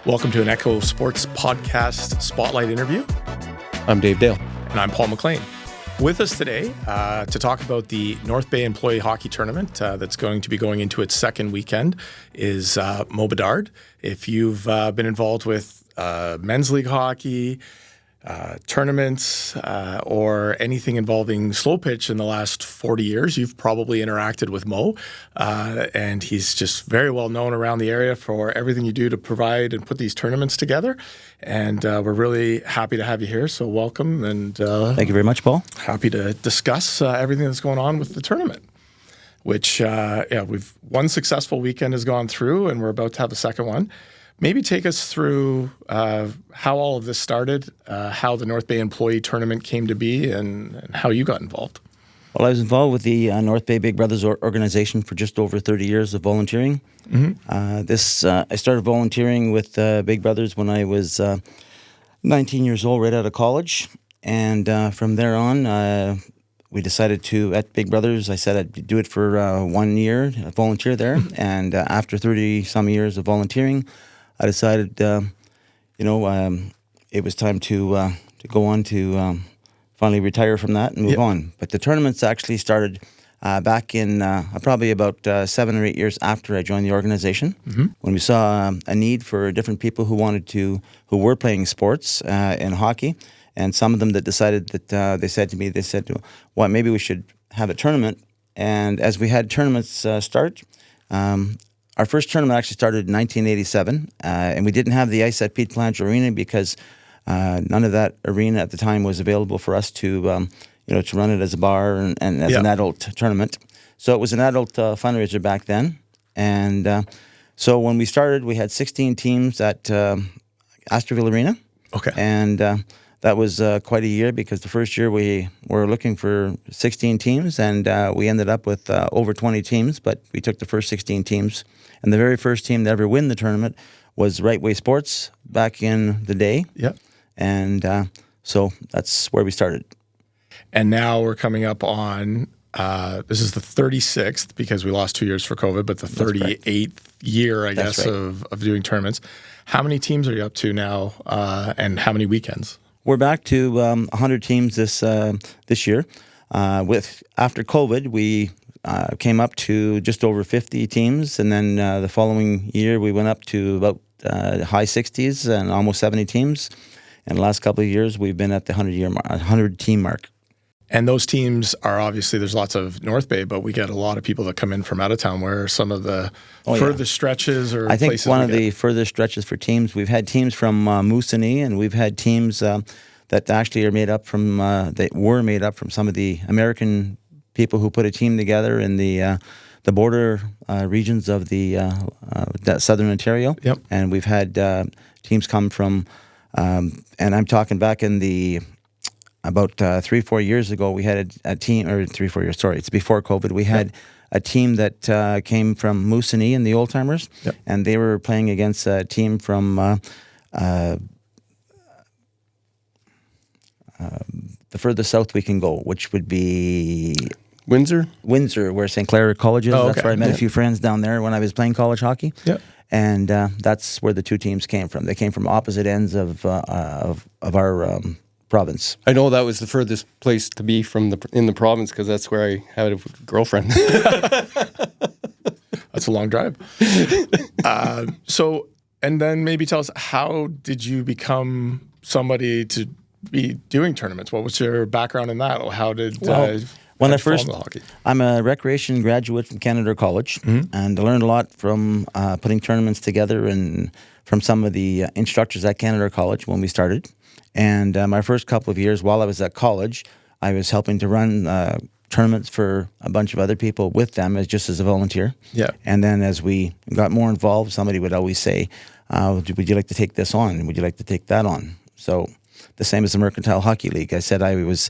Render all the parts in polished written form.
Welcome to an Echo Sportscast Spotlight interview. I'm Dave Dale. And I'm Paul McLean. With us today to talk about the North Bay Employee Hockey Tournament that's going to be going into its second weekend is Moe Bedard. If you've been involved with men's league hockey, tournaments, or anything involving slow pitch in the last 40 years, you've probably interacted with Moe. And he's just very well known around the area for everything you do to provide and put these tournaments together. And we're really happy to have you here. So welcome. And thank you very much, Paul. Happy to discuss everything that's going on with the tournament, which, we've one successful weekend has gone through and we're about to have a second one. Maybe take us through how all of this started, how the North Bay Employee Tournament came to be, and how you got involved. Well, I was involved with the North Bay Big Brothers organization for just over 30 years of volunteering. Mm-hmm. I started volunteering with Big Brothers when I was 19 years old, right out of college. And from there on, we decided to, at Big Brothers, I said I'd do it for 1 year, volunteer there. And after 30-some years of volunteering, I decided, it was time to go on to finally retire from that and move on. But the tournaments actually started back in probably about 7 or 8 years after I joined the organization, when we saw a need for different people who were playing sports in hockey, and some of them that decided that they said, well, maybe we should have a tournament. And as we had tournaments start. Our first tournament actually started in 1987, and we didn't have the ice at Pete Palangio Arena because none of that arena at the time was available for us to run it as a bar and as an adult tournament. So it was an adult fundraiser back then. And so when we started, we had 16 teams at Astorville Arena. Okay. And that was quite a year because the first year we were looking for 16 teams, and we ended up with over 20 teams, but we took the first 16 teams. And the very first team to ever win the tournament was Right Way Sports back in the day. Yeah. And so that's where we started. And now we're coming up on, this is the 36th because we lost 2 years for COVID, but the 38th year, I guess, right, of doing tournaments. How many teams are you up to now, and how many weekends? We're back to 100 teams this year. After COVID, we came up to just over 50 teams, and then the following year we went up to about high 60s and almost 70 teams. And the last couple of years we've been at the 100 team mark. And those teams are obviously, there's lots of North Bay, but we get a lot of people that come in from out of town. Where are some of the furthest stretches or I think places one of the furthest stretches for teams, we've had teams from Moosonee, and we've had teams that actually are made up from, some of the American people who put a team together in the border regions of the Southern Ontario. Yep. And we've had teams come from, and I'm talking back in the, about 3-4 years ago, we had a team, or 3-4 years, sorry, it's before COVID, we had a team that came from Moosonee and the Old Timers, and they were playing against a team from the furthest south we can go, which would be Windsor, where St. Clair College is. Oh, okay. That's where I met a few friends down there when I was playing college hockey. Yeah. And that's where the two teams came from. They came from opposite ends of our province. I know that was the furthest place to be in the province because that's where I had a girlfriend. That's a long drive. And then maybe tell us, how did you become somebody to be doing tournaments? What was your background in that? Or how did when I first, I'm a recreation graduate from Canada College, and I learned a lot from putting tournaments together and from some of the instructors at Canada College when we started. And my first couple of years while I was at college, I was helping to run tournaments for a bunch of other people with them just as a volunteer. Yeah. And then as we got more involved, somebody would always say, would you like to take this on? Would you like to take that on? So the same as the Mercantile Hockey League. I said I was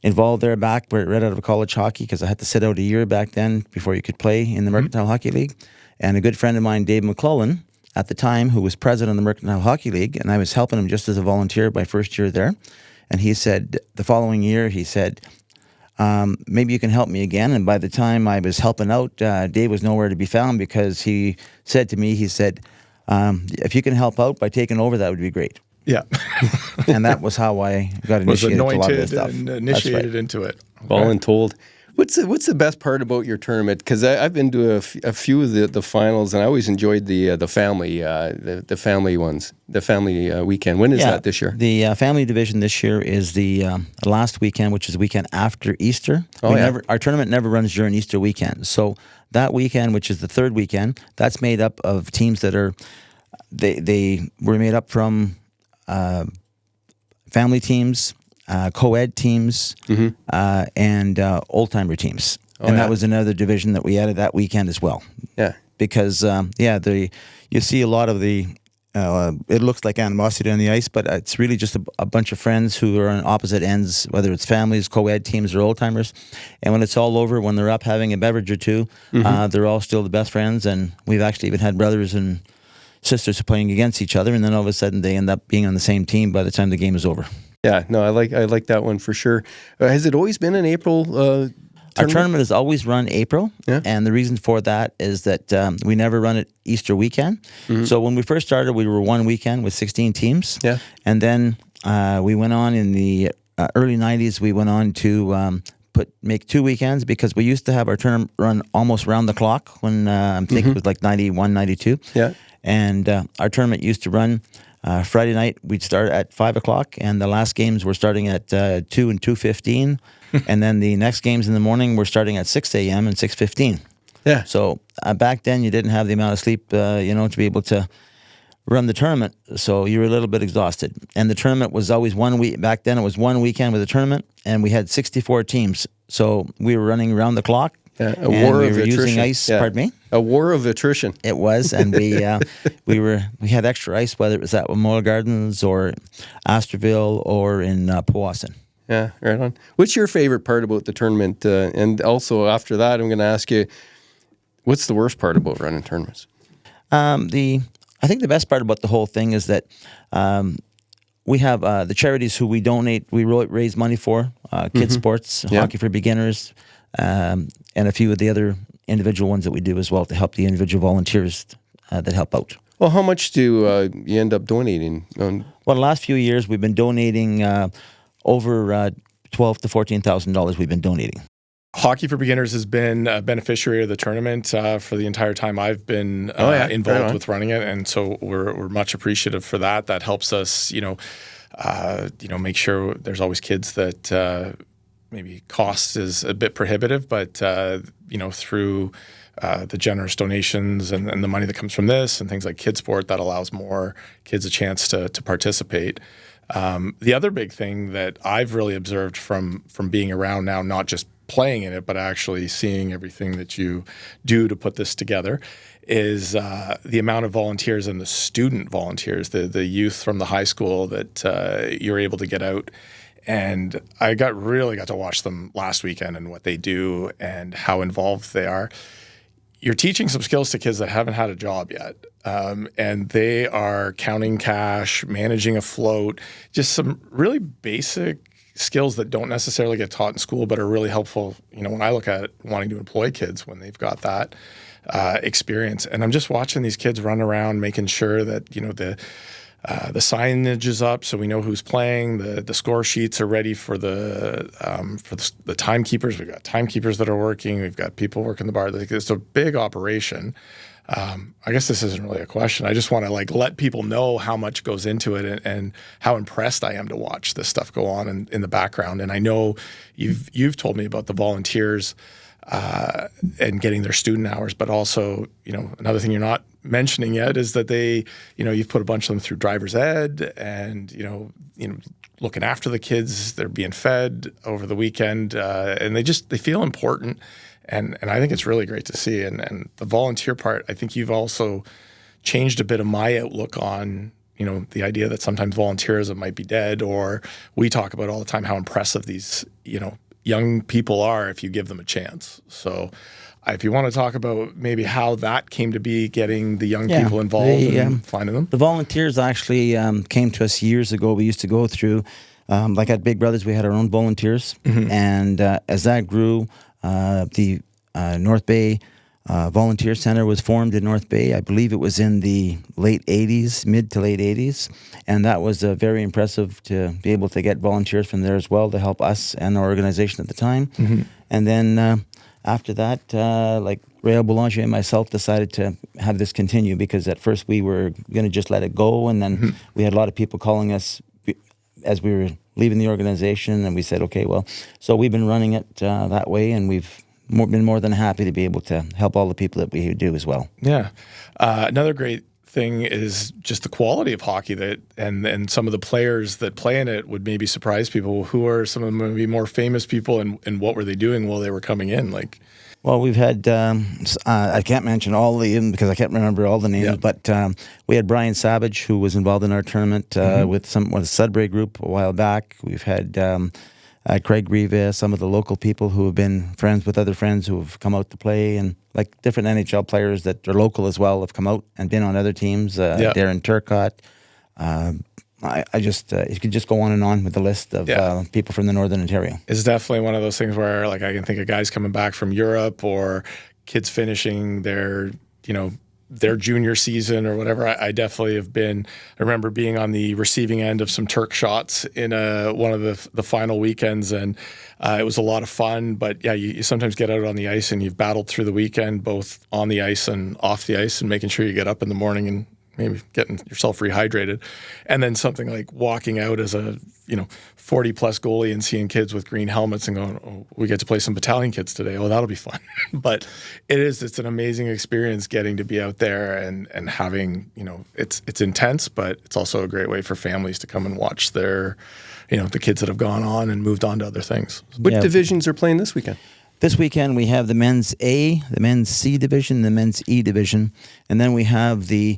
involved there back right out of college hockey because I had to sit out a year back then before you could play in the Mercantile Hockey League. And a good friend of mine, Dave McLean, at the time, who was president of the Mercantile Hockey League, and I was helping him just as a volunteer my first year there. And he said, the following year, he said, maybe you can help me again. And by the time I was helping out, Dave was nowhere to be found because he said to me, he said, if you can help out by taking over, that would be great. Yeah. And that was how I got Was initiated to a lot of this anointed stuff. and That's initiated right. into it. Voluntold. What's the best part about your tournament? Because I've been to a few of the finals, and I always enjoyed the family the family ones, the family weekend. When is that this year? The family division this year is the last weekend, which is the weekend after Easter. Our tournament never runs during Easter weekend. So that weekend, which is the third weekend, that's made up of teams that are they were made up from family teams, co-ed teams, and old-timer teams. That was another division that we added that weekend as well. Yeah. Because, you see a lot of the, it looks like animosity on the ice, but it's really just a bunch of friends who are on opposite ends, whether it's families, co-ed teams, or old-timers. And when it's all over, when they're up having a beverage or two, they're all still the best friends. And we've actually even had brothers and sisters playing against each other, and then all of a sudden they end up being on the same team by the time the game is over. Yeah, no, I like that one for sure. Has it always been in April? Tournament? Our tournament has always run April, and the reason for that is that we never run it Easter weekend. So when we first started, we were one weekend with 16 teams, and then we went on in the early 90s. We went on to make 2 weekends, because we used to have our tournament run almost round the clock when I think it was like 91, 92. Yeah. And our tournament used to run Friday night. We'd start at 5 o'clock, and the last games were starting at 2 and 2:15. And then the next games in the morning were starting at 6 a.m. and 6:15. Yeah. So back then you didn't have the amount of sleep, to be able to run the tournament. So you were a little bit exhausted. And the tournament was always 1 week. Back then it was 1 weekend with a tournament, and we had 64 teams. So we were running around the clock. A war of attrition. Using ice. Yeah. Pardon me. A war of attrition. It was, and we had extra ice, whether it was at Moe Gardens or Astorville or in Powassan. Yeah, right on. What's your favorite part about the tournament? And also after that, I'm going to ask you, what's the worst part about running tournaments? I think the best part about the whole thing is that we have the charities who we donate. We raise money for kids sports, hockey for beginners. And a few of the other individual ones that we do as well to help the individual volunteers that help out. Well, how much do you end up donating? Well, the last few years we've been donating over $12,000 to $14,000. We've been donating. Hockey for Beginners has been a beneficiary of the tournament for the entire time I've been involved with running it, and so we're much appreciative for that. That helps us, make sure there's always kids that. Maybe cost is a bit prohibitive, but through the generous donations and the money that comes from this and things like Kids Sport, that allows more kids a chance to participate. The other big thing that I've really observed from being around now, not just playing in it, but actually seeing everything that you do to put this together, is the amount of volunteers and the student volunteers, the youth from the high school that you're able to get out. And I really got to watch them last weekend and what they do and how involved they are. You're teaching some skills to kids that haven't had a job yet. And they are counting cash, managing a float, just some really basic skills that don't necessarily get taught in school, but are really helpful, when I look at wanting to employ kids when they've got that experience. And I'm just watching these kids run around, making sure that, the signage is up, so we know who's playing. The score sheets are ready for the timekeepers. We've got timekeepers that are working. We've got people working the bar. It's a big operation. I guess this isn't really a question. I just want to let people know how much goes into it and how impressed I am to watch this stuff go on in the background. And I know you've told me about the volunteers and getting their student hours, but also another thing you're not mentioning yet is that they, you've put a bunch of them through driver's ed and, looking after the kids, they're being fed over the weekend, and they feel important. And I think it's really great to see. And the volunteer part, I think you've also changed a bit of my outlook on, the idea that sometimes volunteerism might be dead, or we talk about all the time how impressive these, young people are if you give them a chance. So if you want to talk about maybe how that came to be, getting the young people involved and finding them. The volunteers actually came to us years ago. We used to go through, like at Big Brothers, we had our own volunteers. And as that grew, the North Bay volunteer center was formed in North Bay. I believe it was in the late 80s, mid to late 80s. And that was very impressive to be able to get volunteers from there as well to help us and our organization at the time. And then after that, like Pete Palangio and myself decided to have this continue, because at first we were going to just let it go. And then we had a lot of people calling us as we were leaving the organization, and we said, okay, well, so we've been running it that way, and we've been more than happy to be able to help all the people that we do as well. Yeah. Another great thing is just the quality of hockey that, and some of the players that play in it would maybe surprise people. Who are some of the maybe more famous people, and what were they doing while they were coming in? Like, well, we've had, I can't mention all of them because I can't remember all the names, but we had Brian Savage, who was involved in our tournament with the Sudbury group a while back. We've had Craig Riva, some of the local people who have been friends with other friends who have come out to play, and like different NHL players that are local as well have come out and been on other teams. Darren Turcotte. I just you could just go on and on with the list of people from the Northern Ontario. It's definitely one of those things where, like, I can think of guys coming back from Europe or kids finishing their junior season or whatever. I definitely have been. I remember being on the receiving end of some Turk shots in one of the final weekends, and it was a lot of fun. But yeah, you sometimes get out on the ice and you've battled through the weekend, both on the ice and off the ice, and making sure you get up in the morning and maybe getting yourself rehydrated. And then something like walking out as a 40-plus goalie and seeing kids with green helmets and going, oh, we get to play some battalion kids today. Oh, that'll be fun. But it's an amazing experience getting to be out there and having, it's intense, but it's also a great way for families to come and watch their, the kids that have gone on and moved on to other things. What divisions are playing this weekend? This weekend we have the men's A, the men's C division, the men's E division, and then we have the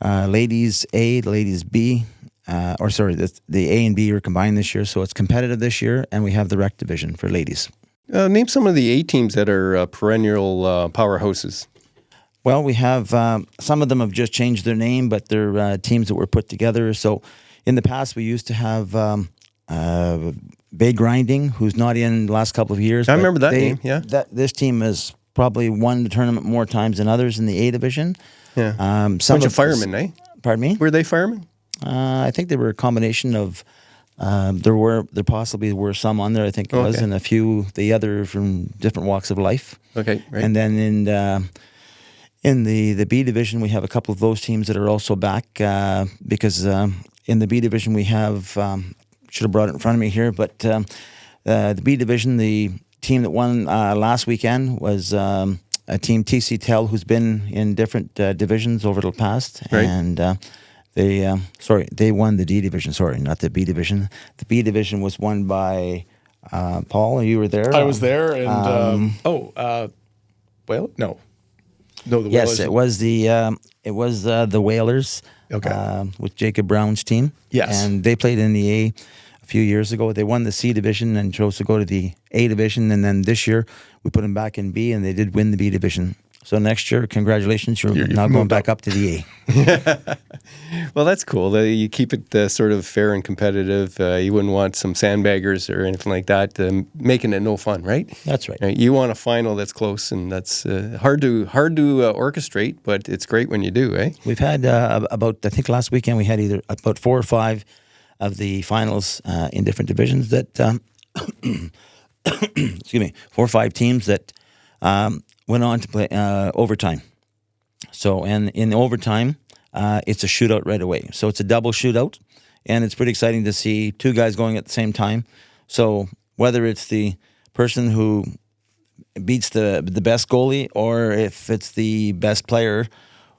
ladies A, the ladies B, the A and B are combined this year, so it's competitive this year, and we have the rec division for ladies. Name some of the A teams that are perennial powerhouses. Well, we have some of them have just changed their name, but they're teams that were put together. So in the past, we used to have Bay Grinding, who's not in the last couple of years. I remember that name, yeah. This team has probably won the tournament more times than others in the A division. Yeah. Bunch of firemen, eh? Pardon me? Were they firemen? I think they were a combination of. There possibly were some on there. I think it was, and a few the other from different walks of life. Okay, right. And then in the B division, we have a couple of those teams that are also back because in the B division we have. Should have brought it in front of me here, but the B division, the team that won last weekend was. A team TC Tell, who's been in different divisions over the past, right. And they won the D division. Sorry, not the B division. The B division was won by Paul. You were there. I was there, and the Whalers. Yes, it was the Whalers. Okay, with Jacob Brown's team. Yes, and they played in the A a few years ago. They won the C division and chose to go to the A division, and then this year we put them back in B, and they did win the B division. So next year, congratulations, you're now going back up to the A. Well, that's cool. You keep it sort of fair and competitive. You wouldn't want some sandbaggers or anything like that, making it no fun, right? That's right. You want a final that's close, and that's hard to orchestrate, but it's great when you do, eh? We've had I think last weekend we had either about 4 or 5 of the finals in different divisions that, excuse me, 4 or 5 teams that went on to play overtime. So, and in overtime, it's a shootout right away. So it's a double shootout, and it's pretty exciting to see 2 guys going at the same time. So whether it's the person who beats the best goalie, or if it's the best player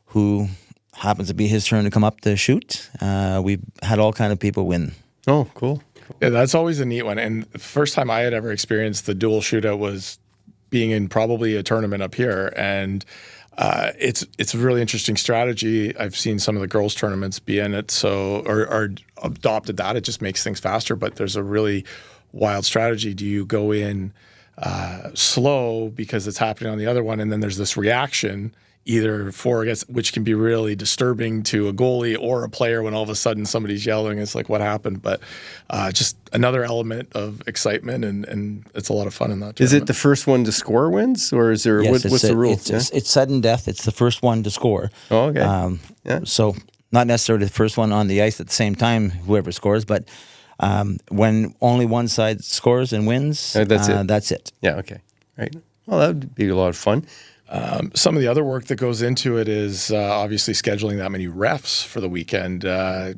who happens to be his turn to come up to shoot, we've had all kind of people win. Oh, cool. Yeah, that's always a neat one. And the first time I had ever experienced the dual shootout was being in probably a tournament up here, and it's a really interesting strategy. I've seen some of the girls' tournaments be in it, or adopted that. It just makes things faster. But there's a really wild strategy. Do you go in slow because it's happening on the other one, and then there's this reaction either for or against, which can be really disturbing to a goalie or a player when all of a sudden somebody's yelling. It's like, what happened? But just another element of excitement, and it's a lot of fun in that tournament. Is it the first one to score wins, or is there Yes, what's the rule? It's sudden death. It's the first one to score. Oh, okay. So not necessarily the first one on the ice at the same time, whoever scores, but when only one side scores and wins, that's it. Yeah, okay. Right. Well, that would be a lot of fun. Some of the other work that goes into it is obviously scheduling that many refs for the weekend.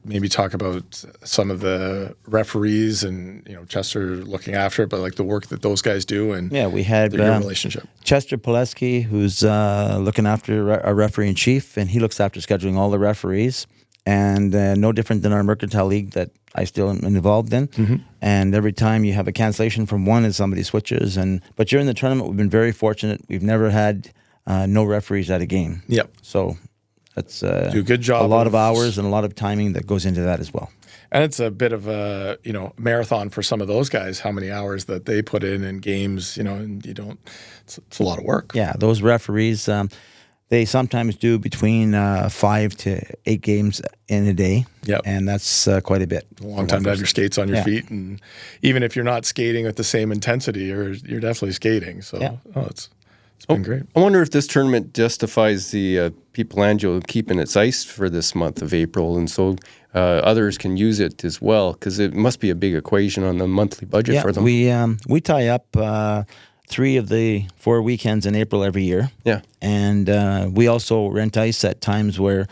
Maybe talk about some of the referees and Chester looking after it, but like the work that those guys do and we had your relationship. Chester Pileski, who's looking after our referee in chief, and he looks after scheduling all the referees. And no different than our Mercantile League that I still am involved in. Mm-hmm. And every time you have a cancellation from one and somebody switches. But during the tournament, we've been very fortunate. We've never had no referees at a game. Yep. So that's do a good job. A lot of hours and a lot of timing that goes into that as well. And it's a bit of a marathon for some of those guys. How many hours that they put in games, and you don't. It's a lot of work. Yeah, those referees. They sometimes do between 5 to 8 games in a day, and that's quite a bit. A long time to have your skates on your feet, and even if you're not skating at the same intensity, you're definitely skating. So, it's been great. I wonder if this tournament justifies the Pete Palangio keeping its ice for this month of April, and so others can use it as well, because it must be a big equation on the monthly budget for them. We tie up 3 of the 4 weekends in April every year. Yeah. And we also rent ice at times where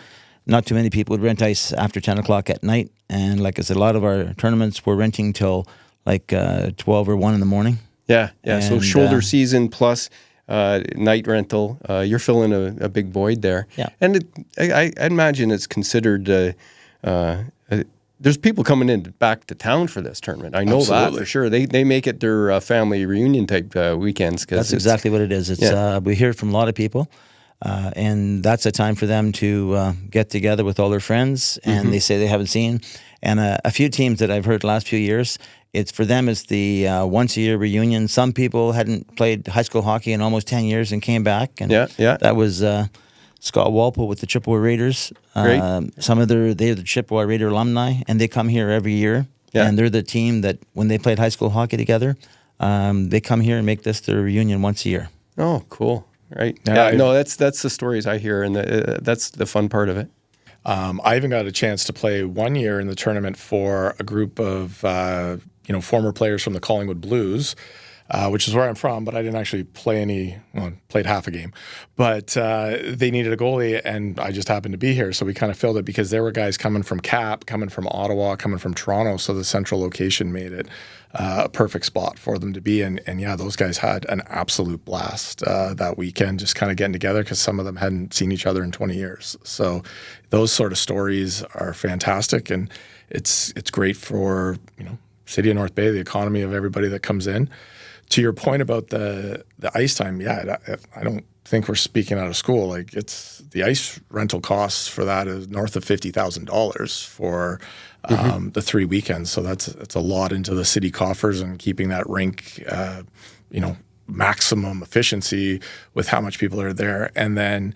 not too many people would rent ice after 10 o'clock at night. And like I said, a lot of our tournaments we're renting till like 12 or 1 in the morning. Yeah. And, so shoulder season plus night rental. You're filling a big void there. Yeah. And I imagine it's considered... there's people coming in back to town for this tournament. I know that for sure. They make it their family reunion type weekends. That's exactly what it is. It's we hear from a lot of people, and that's a time for them to get together with all their friends, and they say they haven't seen. And a few teams that I've heard the last few years, it's for them it's the once a year reunion. Some people hadn't played high school hockey in almost 10 years and came back, and that was Scott Walpole with the Chippewa Raiders. Great. They're the Chippewa Raider alumni, and they come here every year. Yeah. And they're the team that when they played high school hockey together, they come here and make this their reunion once a year. Oh, cool! Right? No, that's the stories I hear, and that's the fun part of it. I even got a chance to play 1 year in the tournament for a group of former players from the Collingwood Blues. Which is where I'm from, but I didn't actually play played half a game. But they needed a goalie, and I just happened to be here, so we kind of filled it because there were guys coming from Cap, coming from Ottawa, coming from Toronto, so the central location made it a perfect spot for them to be in. And those guys had an absolute blast that weekend, just kind of getting together because some of them hadn't seen each other in 20 years. So those sort of stories are fantastic, and it's great for City of North Bay, the economy of everybody that comes in. To your point about the ice time, I don't think we're speaking out of school. Like it's the ice rental costs for that is north of $50,000 for the 3 weekends. So that's a lot into the city coffers and keeping that rink, maximum efficiency with how much people are there. And then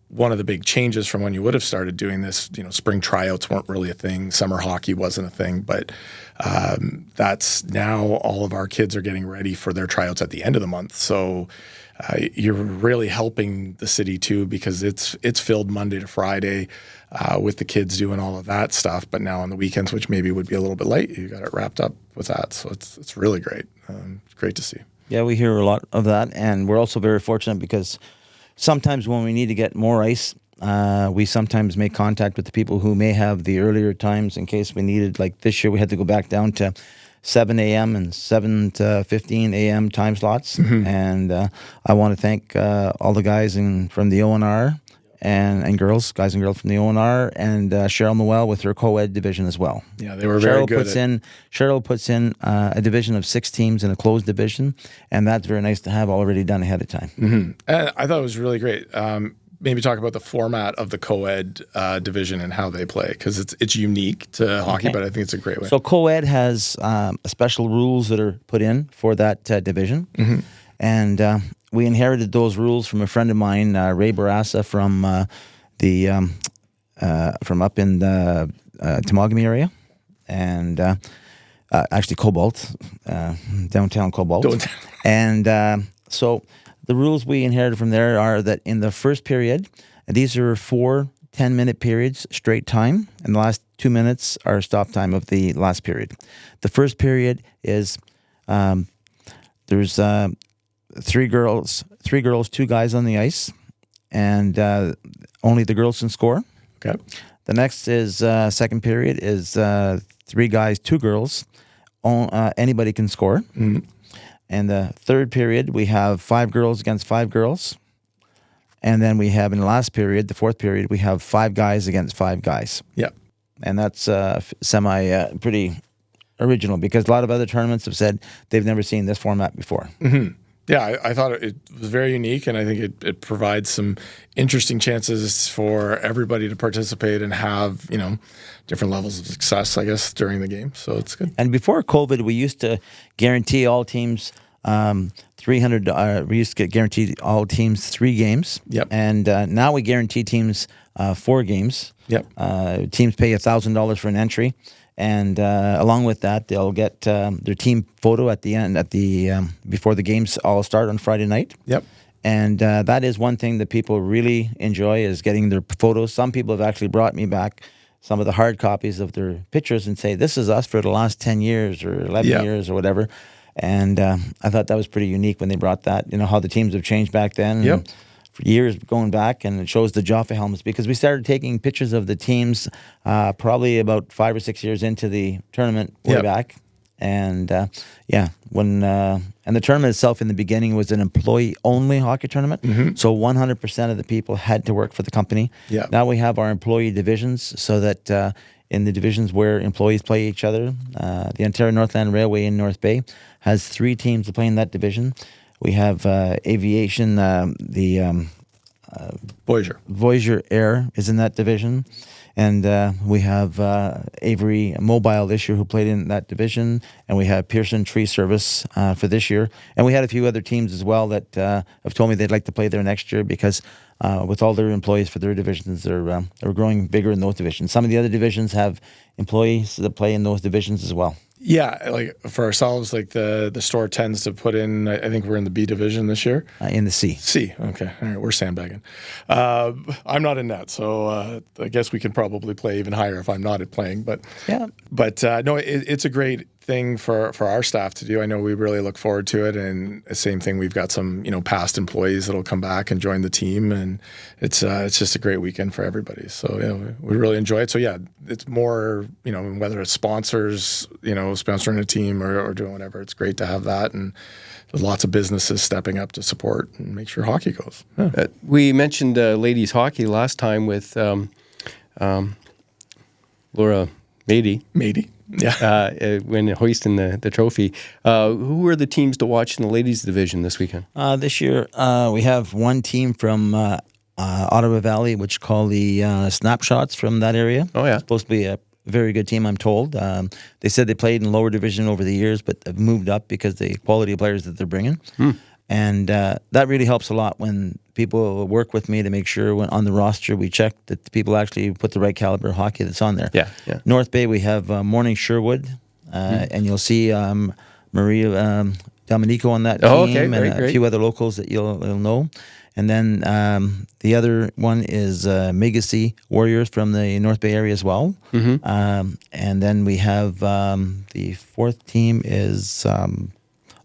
one of the big changes from when you would have started doing this, spring tryouts weren't really a thing. Summer hockey wasn't a thing, but that's now all of our kids are getting ready for their tryouts at the end of the month. So you're really helping the city too, because it's filled Monday to Friday with the kids doing all of that stuff. But now on the weekends, which maybe would be a little bit late, you got it wrapped up with that. So it's really great. It's great to see. Yeah, we hear a lot of that, and we're also very fortunate because sometimes when we need to get more ice, we sometimes make contact with the people who may have the earlier times in case we needed. Like this year, we had to go back down to 7 a.m. and 7 to 15 a.m. time slots. Mm-hmm. And I want to thank all the guys from the ONR and girls, guys and girls from the ONR, and Cheryl Noel with her co-ed division as well. Yeah, they were very good. Cheryl puts in a division of 6 teams in a closed division, and that's very nice to have already done ahead of time. Mm-hmm. I thought it was really great. Maybe talk about the format of the co-ed division and how they play, because it's unique to hockey, but I think it's a great way. So co-ed has special rules that are put in for that division, and we inherited those rules from a friend of mine, Ray Barassa from from up in the Temagami area, and actually Cobalt, downtown Cobalt. And so the rules we inherited from there are that in the first period, these are 4 10-minute periods, straight time, and the last 2 minutes are stop time of the last period. The first period is there's 3 girls, 2 guys on the ice, and only the girls can score. Okay. The next is second period is 3 guys, 2 girls. Anybody can score. Mm-hmm. And the third period, we have 5 girls against 5 girls. And then we have in the last period, the fourth period, we have 5 guys against 5 guys. Yeah. And that's pretty original, because a lot of other tournaments have said they've never seen this format before. Mm-hmm. Yeah, I thought it was very unique, and I think it provides some interesting chances for everybody to participate and have, different levels of success, I guess, during the game. So it's good. And before COVID, we used to guarantee all teams 300. We used to guarantee all teams 3 games. Yep. And now we guarantee teams 4 games. Yep. Teams pay $1,000 for an entry. And along with that, they'll get their team photo at the end, before the games all start on Friday night. Yep. And that is one thing that people really enjoy, is getting their photos. Some people have actually brought me back some of the hard copies of their pictures and say, this is us for the last 10 years or 11 years or whatever. And I thought that was pretty unique when they brought that, how the teams have changed back then. Yep. And for years going back, and it shows the Jaffa helmets, because we started taking pictures of the teams probably about 5 or 6 years into the tournament way back. And when and the tournament itself in the beginning was an employee-only hockey tournament. Mm-hmm. So 100% of the people had to work for the company. Yeah. Now we have our employee divisions, so that in the divisions where employees play each other, the Ontario Northland Railway in North Bay has 3 teams that play in that division. We have aviation, Voyager Air is in that division. And we have Avery Mobile this year, who played in that division. And we have Pearson Tree Service for this year. And we had a few other teams as well that have told me they'd like to play there next year, because with all their employees for their divisions, they're growing bigger in those divisions. Some of the other divisions have employees that play in those divisions as well. Yeah, like for ourselves, like the store tends to put in, I think we're in the B division this year. In the C. C, okay. All right, we're sandbagging. I'm not in that, so I guess we can probably play even higher if I'm not playing. But no, it's a great thing for our staff to do. I know we really look forward to it, and the same thing, we've got some past employees that'll come back and join the team, and it's just a great weekend for everybody. So we really enjoy it. So it's more whether it's sponsors sponsoring a team or doing whatever, it's great to have that, and there's lots of businesses stepping up to support and make sure hockey goes. Yeah. We mentioned ladies hockey last time with Laura Mady. Yeah. When hoisting the trophy. Who are the teams to watch in the ladies division this weekend? This year, we have one team from Ottawa Valley, which is called the Snapshots, from that area. Oh, yeah. It's supposed to be a very good team, I'm told. They said they played in lower division over the years, but have moved up because of the quality of players that they're bringing. And that really helps a lot when people work with me to make sure when on the roster we check that the people actually put the right caliber of hockey that's on there. Yeah. North Bay, we have Morning Sherwood, and you'll see Maria Dominico on that team, and a few other locals that you'll know. And then the other one is Megacy Warriors from the North Bay area as well. Mm-hmm. And then we have the fourth team is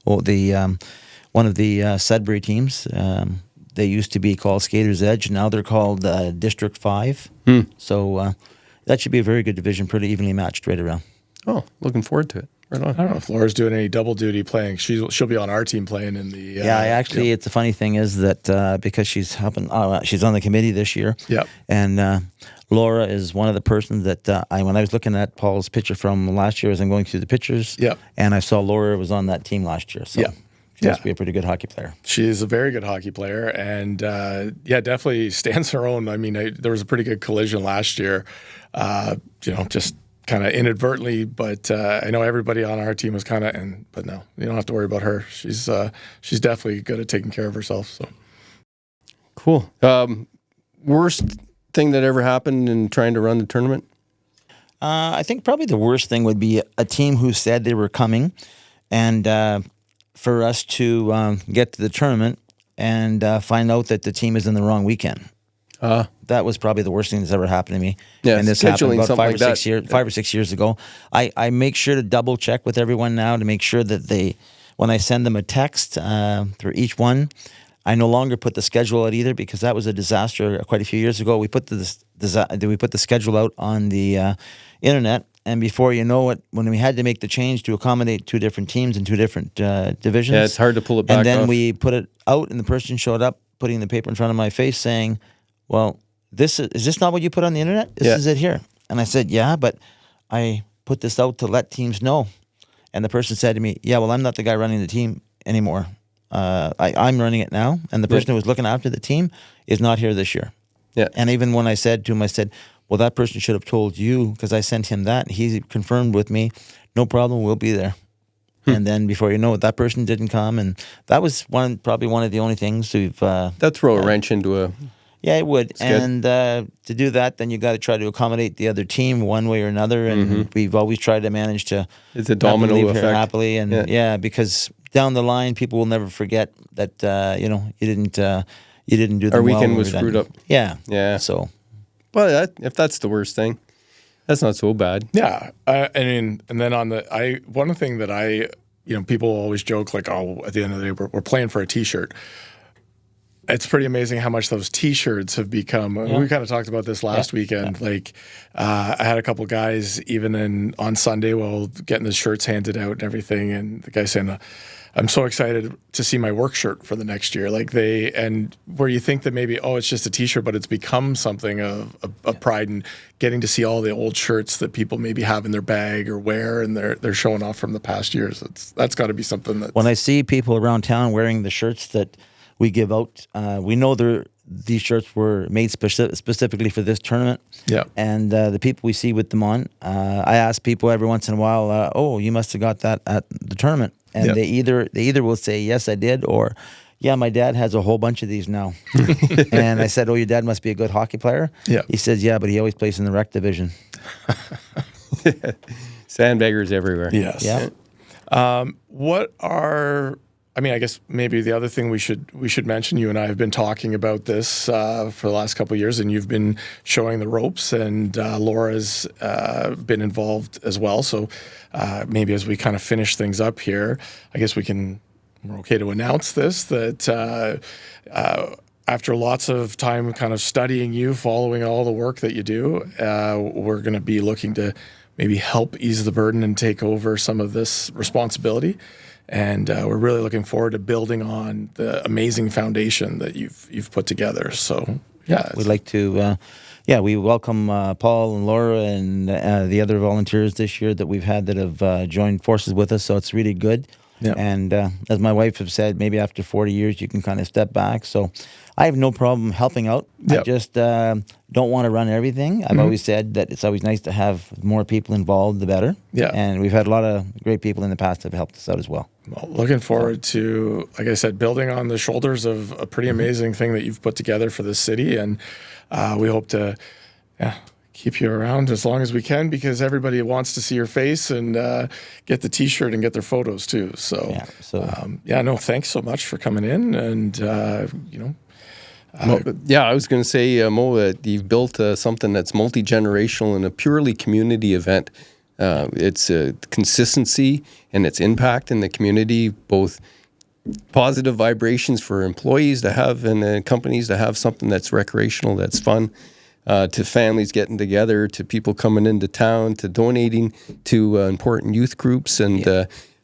one of the Sudbury teams. They used to be called Skaters Edge. Now they're called District 5. So that should be a very good division, pretty evenly matched right around. Oh, looking forward to it. Right on. I don't know if Laura's doing any double duty playing. She'll be on our team playing in the. It's the funny thing is that because she's helping, she's on the committee this year. Yep. And Laura is one of the persons that when I was looking at Paul's picture from last year, as I'm going through the pictures. Yep. And I saw Laura was on that team last year. So she must be a pretty good hockey player. She is a very good hockey player, and definitely stands her own. I mean, there was a pretty good collision last year. Just kind of inadvertently, but I know everybody on our team was kind of, but no, you don't have to worry about her. She's definitely good at taking care of herself. So cool. Worst thing that ever happened in trying to run the tournament? I think probably the worst thing would be a team who said they were coming, and for us to get to the tournament and find out that the team is in the wrong weekend. That was probably the worst thing that's ever happened to me. Yeah, and this happened about 5 or 6 years ago. I make sure to double check with everyone now to make sure that when I send them a text for each one, I no longer put the schedule out either, because that was a disaster quite a few years ago. We put the schedule out on the internet, and before you know it, when we had to make the change to accommodate 2 different teams and 2 different divisions, yeah, it's hard to pull it back. And then off. we put it out, and the person showed up, putting the paper in front of my face, saying, "Well, is this not what you put on the internet? This is it here." And I said, "Yeah, but I put this out to let teams know." And the person said to me, "Yeah, well, I'm not the guy running the team anymore. I'm running it now, and the person who was looking after the team is not here this year." Yeah. And even when I said to him, I said, "Well, that person should have told you, because I sent him that." And he confirmed with me, "No problem, we'll be there." And then before you know it, that person didn't come, and that was probably one of the only things we've. That throw a wrench into a. Yeah, it would. And to do that, then you got to try to accommodate the other team one way or another. And we've always tried to manage to. It's a domino leave effect. Here happily, and because down the line, people will never forget that you didn't do them. Our well weekend was screwed up. Yeah. Yeah. So. Well, if that's the worst thing, that's not so bad. yeah, I mean, and then one thing that people always joke like, "Oh, at the end of the day, we're playing for a T-shirt." It's pretty amazing how much those T-shirts have become. Yeah. We kind of talked about this last weekend. Yeah. Like, I had a couple guys even on Sunday while getting the shirts handed out and everything, and the guy saying, "I'm so excited to see my work shirt for the next year." Like and where you think that maybe, it's just a T-shirt, but it's become something of pride, and getting to see all the old shirts that people maybe have in their bag or wear, and they're showing off from the past years. That's got to be something that. When I see people around town wearing the shirts that we give out, we know these shirts were made specifically for this tournament. Yeah. And the people we see with them on, I ask people every once in a while, "Oh, you must have got that at the tournament." And they either will say, "Yes, I did," or, "Yeah, my dad has a whole bunch of these now." And I said, "Oh, your dad must be a good hockey player?" Yeah. He says, "Yeah, but he always plays in the rec division." Sandbaggers everywhere. Yes. Yeah. I guess maybe the other thing we should mention, you and I have been talking about this for the last couple of years, and you've been showing the ropes, and Laura's been involved as well. So maybe as we kind of finish things up here, I guess we're okay to announce this, that after lots of time kind of studying you, following all the work that you do, we're going to be looking to maybe help ease the burden and take over some of this responsibility. And we're really looking forward to building on the amazing foundation that you've put together. So, yeah. We'd like to, we welcome Paul and Laura and the other volunteers this year that we've had that have joined forces with us. So it's really good. Yeah. And as my wife has said, maybe after 40 years, you can kind of step back. So I have no problem helping out. Yep. I just don't want to run everything. I've always said that it's always nice to have more people involved, the better. Yeah. And we've had a lot of great people in the past that have helped us out as well. Well, looking forward to, like I said, building on the shoulders of a pretty amazing thing that you've put together for this city. And we hope to keep you around as long as we can, because everybody wants to see your face and get the T-shirt and get their photos too. So, thanks so much for coming in. And, I was going to say, Mo, that you've built something that's multi-generational and a purely community event. It's consistency and its impact in the community, both positive vibrations for employees to have and companies to have something that's recreational, that's fun, to families getting together, to people coming into town, to donating to important youth groups and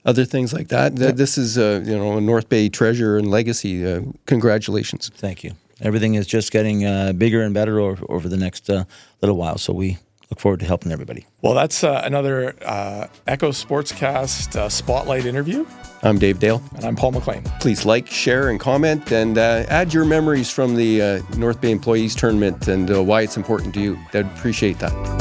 other things like that. This is a North Bay treasure and legacy. Congratulations. Thank you. Everything is just getting bigger and better over the next little while. So we look forward to helping everybody. Well, that's another Echo Sportscast Spotlight interview. I'm Dave Dale. And I'm Paul McLean. Please like, share, and comment, and add your memories from the North Bay Employees Tournament and why it's important to you. I'd appreciate that.